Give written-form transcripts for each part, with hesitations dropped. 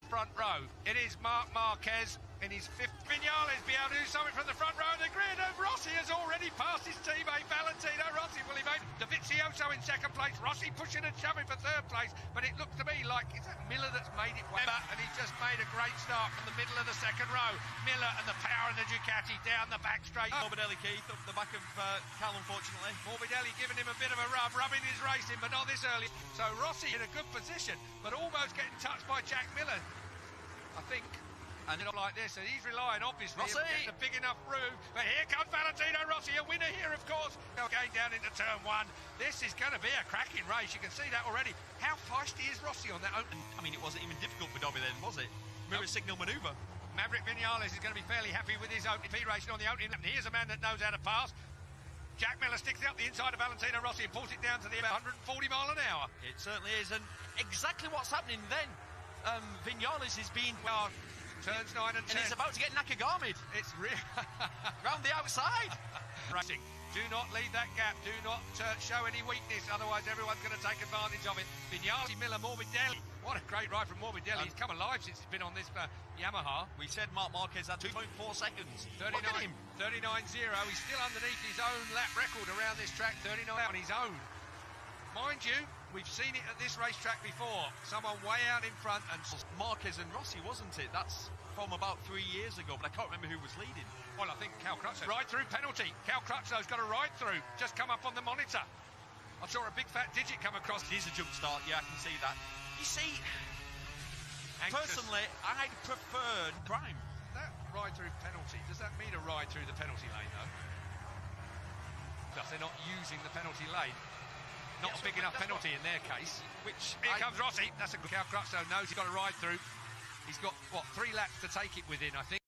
front row. It is Marquez in his fifth. Vinales be able to do something from the front row of the grid. Rossi has already passed his teammate Valentino Rossi. Will he make Dovizioso in second place? Rossi pushing and shoving for third place, but it looked to me like it's that Miller that's made it well, and he's just made a great start from the middle of the second row. Miller and the power of the Ducati down the back straight. Morbidelli, Keith, up the back of Cal, unfortunately. Morbidelli giving him a bit of a rubbing his racing, but not this early. So Rossi in a good position, but almost getting touched by Jack Miller, I think. And not like this, and he's relying obviously on getting a big enough room. But here comes Valentino Rossi, a winner here, of course. Going down into turn one. This is going to be a cracking race. You can see that already. How feisty is Rossi on that opening? I mean, it wasn't even difficult for Dovi then, was it? Mirror signal manoeuvre. Maverick Vinales is going to be fairly happy with his opening racing on the opening lap. Here's a man that knows how to pass. Jack Miller sticks it up the inside of Valentino Rossi and pulls it down to the 140 mile an hour. It certainly is, and exactly what's happening then. Vinales is being... Turns 9 and 10. And he's about to get Nakagami'd. It's really... round the outside. Racing. Do not leave that gap. Do not show any weakness, otherwise everyone's going to take advantage of it. Vinales, Miller, Morbidelli. What a great ride from Morbidelli. He's come alive since he's been on this Yamaha. We said Marc Marquez had 2.4 seconds. 39, Look at him. 39.0. He's still underneath his own lap record around this track. 39 on his own. Mind you, we've seen it at this racetrack before. Someone way out in front, and Marquez and Rossi, wasn't it? That's from about 3 years ago, but I can't remember who was leading. Well, I think Cal Crutchlow. Ride-through penalty. Cal Crutchlow's got a ride-through. Just come up on the monitor. I saw a big fat digit come across. It is a jump start, yeah, I can see that. You see, personally, I'd prefer Prime. That ride-through penalty, does that mean a ride through the penalty lane, though? Thus, they're not using the penalty lane. Not a big enough penalty in their case. Here comes Rossi. That's a good. Cal Crutchlow knows he's got to ride through. He's got, what, 3 laps to take it within, I think.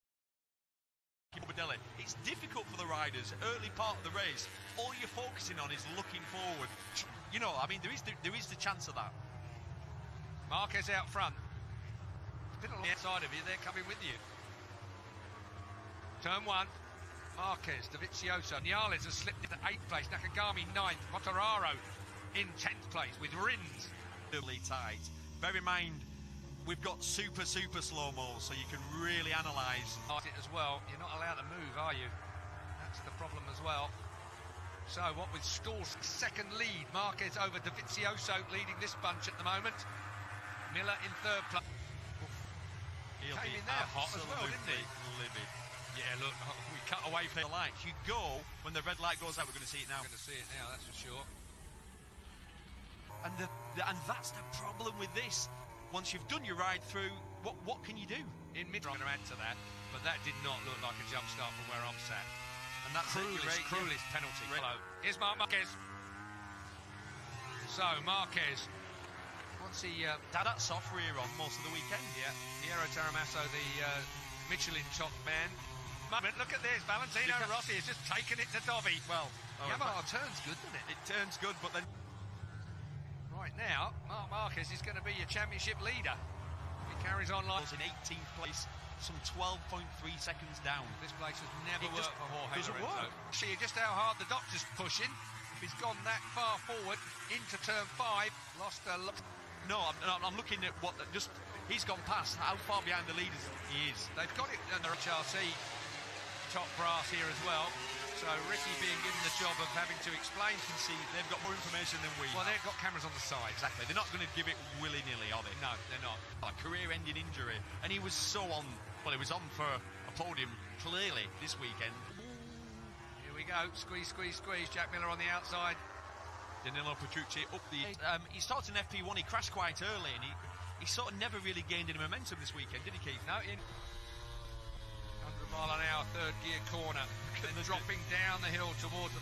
It's difficult for the riders, early part of the race. All you're focusing on is looking forward. You know, I mean, there is the chance of that. Marquez out front. It's been a long side of you. They're coming with you. Turn 1. Marquez, Dovizioso. Vinales has slipped into 8th place. Nakagami 9th. Mortaro in 10th place with Rins. Really tight. Bear in mind, we've got super slow-mo, so you can really analyse it as well. You're not allowed to move, are you? That's the problem as well. So what with Stall's second lead, Marquez over Dovizioso leading this bunch at the moment. Miller in 3rd place. He'll came be in there hot as well, didn't he? Livid. Yeah, look, we cut away from the lights. You go when the red light goes out. We're going to see it now. We're going to see it now, that's for sure. And that's the problem with this. Once you've done your ride through, what can you do? In mid, I'm going to add to that, but that did not look like a jump start from where I'm sat. And that's cruelest penalty. Hello. Here's Marquez. So Marquez, once he had that soft rear on most of the weekend. Yeah, Piero Taramasso, the Michelin top man. Look at this, Valentino Rossi has just taken it to Dovi. Well, Yamaha turns good, doesn't it? It turns good, but then right now, Marc Marquez is going to be your championship leader. He carries on like in 18th place, some 12.3 seconds down. This place has never worked for Jorge doesn't Lorenzo. work. See just how hard the doctor's pushing. He's gone that far forward into turn 5, lost a lot. No, I'm looking at what he's gone past. How far behind the leaders he is. They've got it under HRC top brass here as well. So Ricky being given the job of having to explain. You can see they've got more information than we. Well, they've got cameras on the side. Exactly. They're not going to give it willy-nilly, are they? No, they're not. A career-ending injury, and he was so on. Well, he was on for a podium clearly this weekend. Here we go. Squeeze. Jack Miller on the outside. Danilo Petrucci up the... he started in FP1, he crashed quite early, and he sort of never really gained any momentum this weekend, did he, Keith? No, in 100 mile an hour, 3rd gear corner, then dropping down the hill towards the...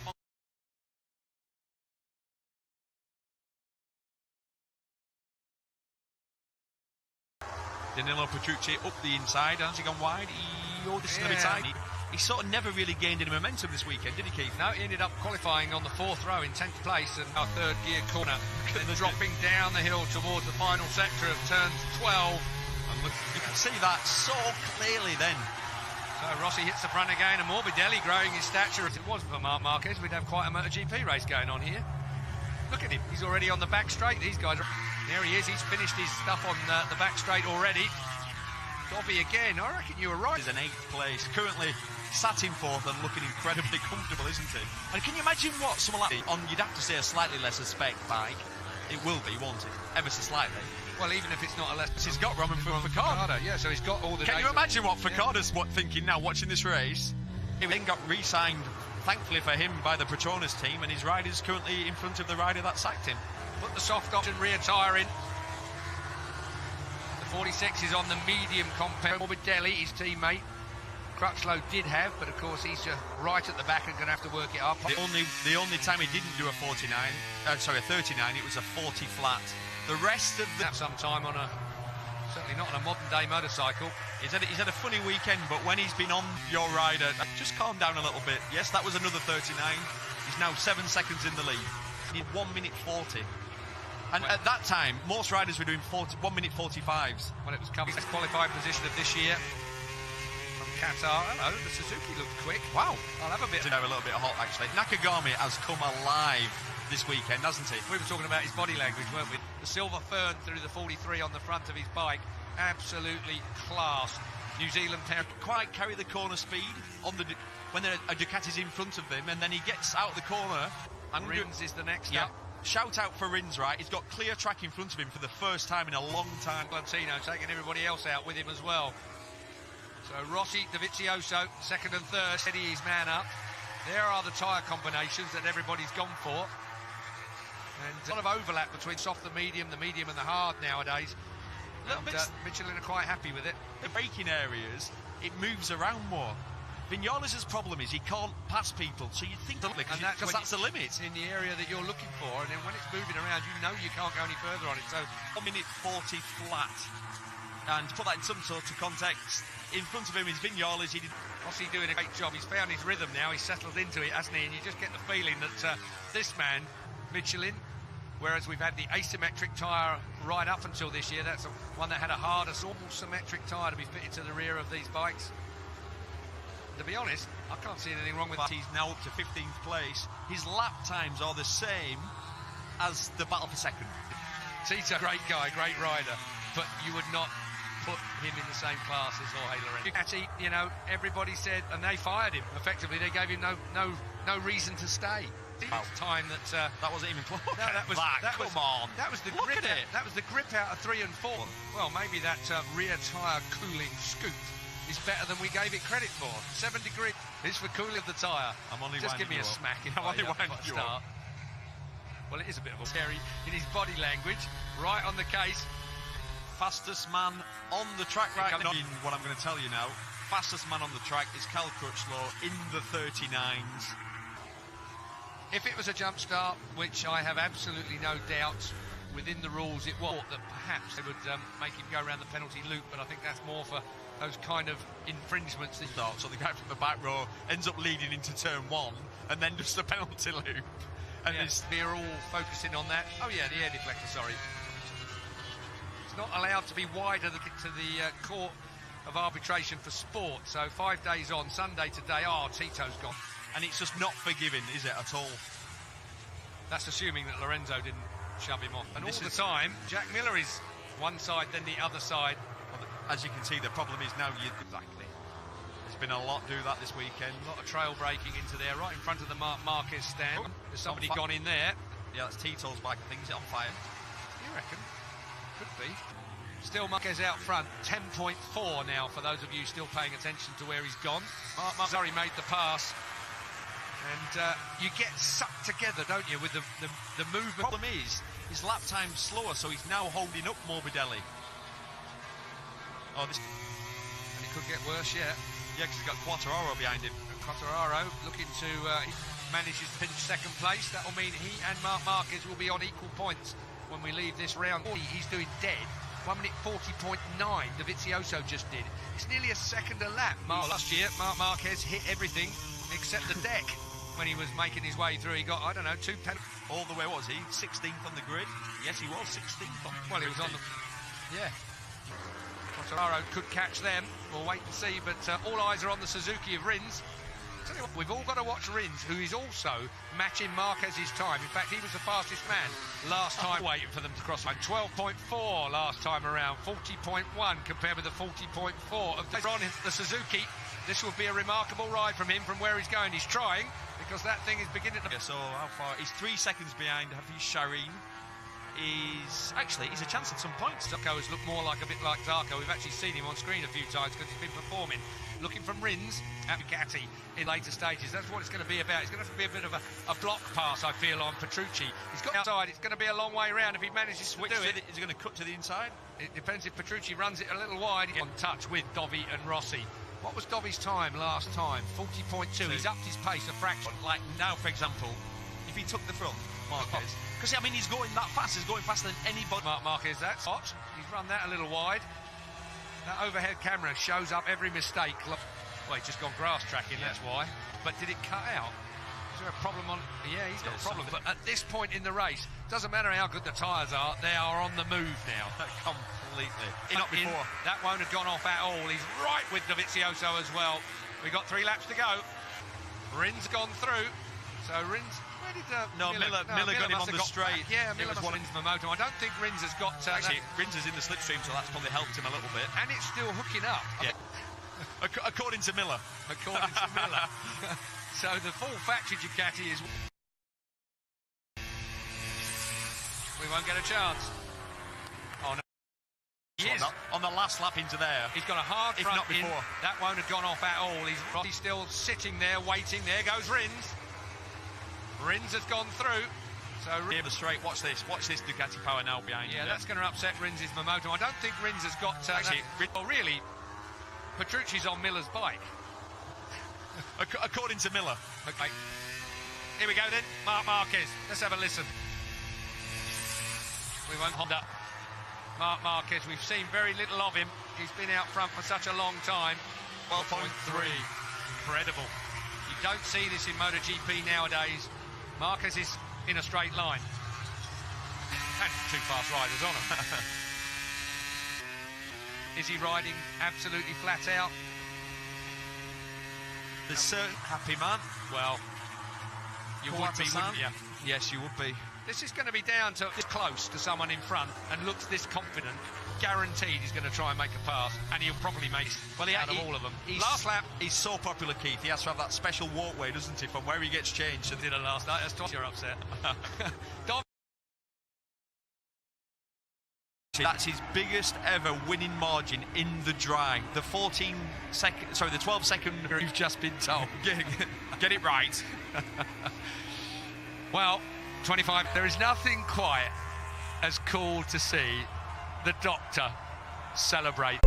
Danilo Petrucci up the inside, has he gone wide? This is going to be tight. He sort of never really gained any momentum this weekend, did he, Keith? No, he ended up qualifying on the 4th row in 10th place, and our 3rd gear corner, then dropping down the hill towards the final sector of turns 12. And look, you can see that so clearly then. So Rossi hits the front again, and Morbidelli growing his stature. If it wasn't for Marc Marquez, we'd have quite a MotoGP race going on here. Look at him, he's already on the back straight. These guys are... There he is, he's finished his stuff on the back straight already. Dovi again. I reckon you were right. He's in 8th place, currently sat in 4th and looking incredibly comfortable, isn't he? And can you imagine what someone like on, you'd have to say a slightly lesser spec bike. It will be, won't it? Ever so slightly. Well, even if it's not a less... He's got Roman Ficcardo. Yeah, so he's got all the... Can you imagine what Ficcardo's thinking now, watching this race? He then got re-signed, thankfully for him, by the Petronas team, and his rider's currently in front of the rider that sacked him. Put the soft option rear tyre in. The 46 is on the medium compact. Morbidelli, his teammate. Crutchlow did have, but of course he's just right at the back and going to have to work it up. The only time he didn't do a 39, a 39, it was a 40 flat. The rest of the... Some time on a... Certainly not on a modern day motorcycle. He's had a funny weekend, but when he's been on your rider, just calm down a little bit. Yes, that was another 39. He's now 7 seconds in the lead. He did 1 minute 40. And at that time, most riders were doing 1 minute 45s. Well, it was coming best qualified position of this year. Qatar. Hello, the Suzuki looked quick. Wow, I'll have a bit. A little bit hot actually. Nakagami has come alive this weekend, hasn't he? We were talking about his body language, weren't we? The silver fern through the 43 on the front of his bike, absolutely class. New Zealand can't quite carry the corner speed on the when a Ducati's in front of him, and then he gets out of the corner. And Rins is the next up. Shout out for Rins, right? He's got clear track in front of him for the first time in a long time. Valentino taking everybody else out with him as well. So Rossi, Dovizioso, second and third, steady his man up. There are the tyre combinations that everybody's gone for. And a lot of overlap between soft and the medium and the hard nowadays. Michelin are quite happy with it. The braking areas, it moves around more. Vignales' problem is he can't pass people, so you think because that's the limit. In the area that you're looking for, and then when it's moving around, you know you can't go any further on it. So 1 minute 40 flat. And to put that in some sort of context, in front of him is Vignales. Rossi doing a great job. He's found his rhythm now. He's settled into it, hasn't he? And you just get the feeling that this man, Michelin, whereas we've had the asymmetric tyre right up until this year, that's one that had a harder, normal symmetric tyre to be fitted to the rear of these bikes. To be honest, I can't see anything wrong with that. He's now up to 15th place. His lap times are the same as the battle for second. Tito, great guy, great rider, but you would not put him in the same class as Jorge Lorenzo. Ducati, you know, everybody said, and they fired him. Effectively, they gave him no reason to stay. Wow. Time that wasn't even close. No, that was come on. That was the Look grip. at it. That was the grip out of 3 and 4. Well, maybe that rear tyre cooling scoop is better than we gave it credit for. 7 degree is for cooling the tyre. I'm only just give me a up. smack if I'm only winding you start. up. Well, it is a bit of a scary in his body language, right on the case. Fastest man on the track right now. What I'm going to tell you now, fastest man on the track is Cal Crutchlow in the 39s. If it was a jump start, which I have absolutely no doubt within the rules it was, that perhaps they would make him go around the penalty loop, but I think that's more for those kind of infringements that start. So the guy from the back row ends up leading into turn 1 and then just the penalty loop. And they're all focusing on that. Oh yeah, the air deflector, sorry. It's not allowed to be wider to the court of arbitration for sport. So 5 days on, Sunday today, Tito's gone. And it's just not forgiving, is it, at all? That's assuming that Lorenzo didn't shove him off. And all the time, Jack Miller is one side, then the other side. As you can see, the problem is now exactly. There's been a lot do that this weekend. A lot of trail breaking into there, right in front of the Marquez stand. There's somebody gone in there. Yeah, that's Tito's bike. I think he's on fire. You reckon? Could be. Still Marquez out front. 10.4 now for those of you still paying attention to where he's gone. Mark Zari made the pass. And you get sucked together, don't you, with the movement. The problem is, his lap time's slower, so he's now holding up Morbidelli. And it could get worse yet. Yeah, because he's got Quartararo behind him. Quartararo looking to he manages to finish second place. That will mean he and Marc Marquez will be on equal points when we leave this round. He's doing dead. 1 minute 40.9 Dovizioso just did. It's nearly a second a lap. Last year, Marc Marquez hit everything except the deck when he was making his way through. He got, I don't know, 2 penalties. All the way, what was he? 16th on the grid? Yes, he was 16th on the grid. Well, he was on the... Yeah. Quartararo could catch them. We'll wait and see, but all eyes are on the Suzuki of Rins. tell you what, we've all got to watch Rins, who is also matching Marquez's time. In fact, he was the fastest man last time, waiting for them to cross. 12.4 last time around, 40.1 compared with the 40.4 of the Suzuki. This will be a remarkable ride from him from where he's going. He's trying, because that thing is beginning to... Yeah, so how far? He's 3 seconds behind Hafiz Shireen. He's a chance at some points. Zarco has looked more like a bit like Zarco. We've actually seen him on screen a few times because he's been performing. Looking from Rins at Ducati in later stages. That's what it's going to be about. It's going to be a bit of a block pass, I feel, on Petrucci. He's got outside. It's going to be a long way around if he manages to do it. Is he going to cut to the inside? It depends if Petrucci runs it a little wide. On touch with Dovi and Rossi. What was Dovi's time last time? 40.2. He's upped his pace a fraction. Like now, for example, if he took the front, Marquez, because I mean he's going that fast. He's going faster than anybody. Marquez, that's hot. He's run that a little wide. That overhead camera shows up every mistake. Well, he's just gone grass tracking, that's why. But did it cut out? Is there a problem on... Yeah, he's got a problem. But at this point in the race, doesn't matter how good the tyres are, they are on the move now. Completely. Not before. That won't have gone off at all. He's right with Dovizioso as well. We've got 3 laps to go. Rins gone through. So Rins... Where did Miller got him on the straight. Yeah, Miller must have Rins the motor. I don't think Rins has got... Actually, Rins is in the slipstream, so that's probably helped him a little bit. And it's still hooking up. Yeah. According to Miller. According to Miller. So the full factory Ducati is... We won't get a chance. Oh, no. He is. On the last lap into there. He's got a hard front not before. in. That won't have gone off at all. He's still sitting there waiting. There goes Rins. Rins has gone through. So Near the straight. Watch this Ducati power now behind him. Yeah, that's going to upset Rins' momentum. I don't think Rins has got... Actually, really, Petrucci's on Miller's bike. According to Miller. Okay. Here we go then. Marquez. Let's have a listen. We won't hold up. Marquez, we've seen very little of him. He's been out front for such a long time. 12.3. Incredible. You don't see this in MotoGP nowadays. Marquez is in a straight line. And 2 fast riders on him. Is he riding absolutely flat out? There's certain happy man. Well, you would be, wouldn't you? Yes, you would be. This is going to be down to this close to someone in front and looks this confident. Guaranteed he's going to try and make a pass, and he'll probably make out of all of them. Last lap, he's so popular, Keith. He has to have that special walkway, doesn't he, from where he gets changed. Did it last night? That's twice you're upset. That's his biggest ever winning margin in the dry. The 12 second you've just been told. Get it right. Well, 25. There is nothing quite as cool to see the doctor celebrate.